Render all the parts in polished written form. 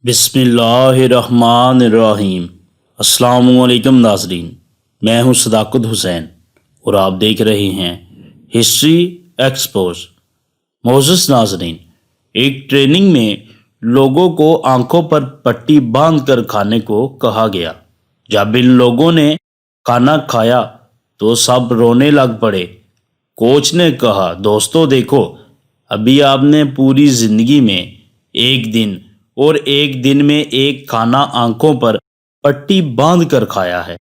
बिस्मिल्लाहिर्रहमानिर्रहीम। अस्सलाम वालेकुम नाज़रीन, मैं हूं सदाकत हुसैन और आप देख रहे हैं हिस्ट्री एक्सपोज। मोअज़्ज़ज़ नाज़रीन, एक ट्रेनिंग में लोगों को आंखों पर पट्टी बांध कर खाने को कहा गया। जब इन लोगों ने खाना खाया तो सब रोने लग पड़े। कोच ने कहा, दोस्तों देखो, अभी आपने पूरी ज़िंदगी में एक दिन और एक दिन में एक खाना आंखों पर पट्टी बांध कर खाया है।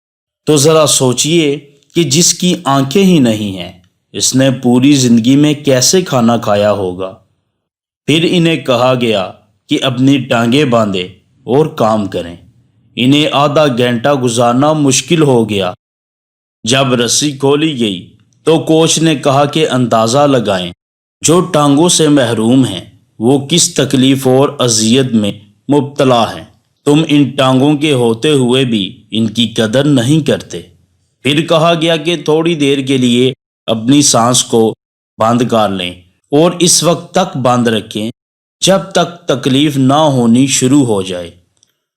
तो ज़रा सोचिए कि जिसकी आंखें ही नहीं हैं, इसने पूरी ज़िंदगी में कैसे खाना खाया होगा। फिर इन्हें कहा गया कि अपनी टांगें बांधें और काम करें। इन्हें आधा घंटा गुजारना मुश्किल हो गया। जब रस्सी खोली गई तो कोच ने कहा कि अंदाज़ा लगाएं, जो टांगों से महरूम हैं वो किस तकलीफ और अजियत में मुब्तला हैं। तुम इन टांगों के होते हुए भी इनकी कदर नहीं करते। फिर कहा गया कि थोड़ी देर के लिए अपनी सांस को बंद कर लें और इस वक्त तक बंद रखें जब तक तकलीफ ना होनी शुरू हो जाए।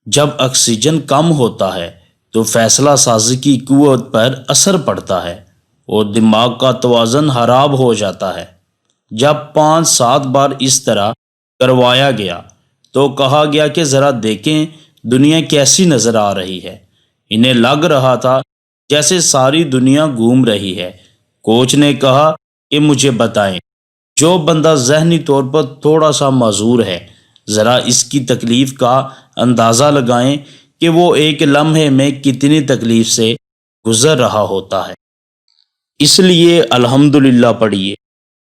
जब ऑक्सीजन कम होता है तो फैसला साजी की कुव्वत पर असर पड़ता है और दिमाग का तवाज़ुन खराब हो जाता है। जब 5-7 बार इस तरह करवाया गया तो कहा गया कि ज़रा देखें दुनिया कैसी नज़र आ रही है। इन्हें लग रहा था जैसे सारी दुनिया घूम रही है। कोच ने कहा कि मुझे बताएं, जो बंदा ज़हनी तौर पर थोड़ा सा माजूर है, ज़रा इसकी तकलीफ़ का अंदाज़ा लगाएं कि वो एक लम्हे में कितनी तकलीफ़ से गुज़र रहा होता है। इसलिए अल्हम्दुलिल्लाह पढ़िए,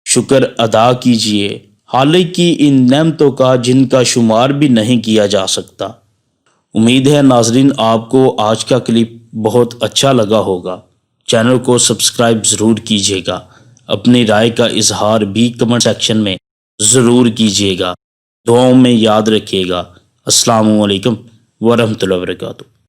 शुक्र अदा कीजिए, हालांकि इन नेमतों का जिनका शुमार भी नहीं किया जा सकता। उम्मीद है नाजरीन आपको आज का क्लिप बहुत अच्छा लगा होगा। चैनल को सब्सक्राइब ज़रूर कीजिएगा। अपनी राय का इजहार भी कमेंट सेक्शन में ज़रूर कीजिएगा। दुआओं में याद रखिएगा। अस्सलामु अलैकुम वरहमतुल्लाहि वबरकातुहू।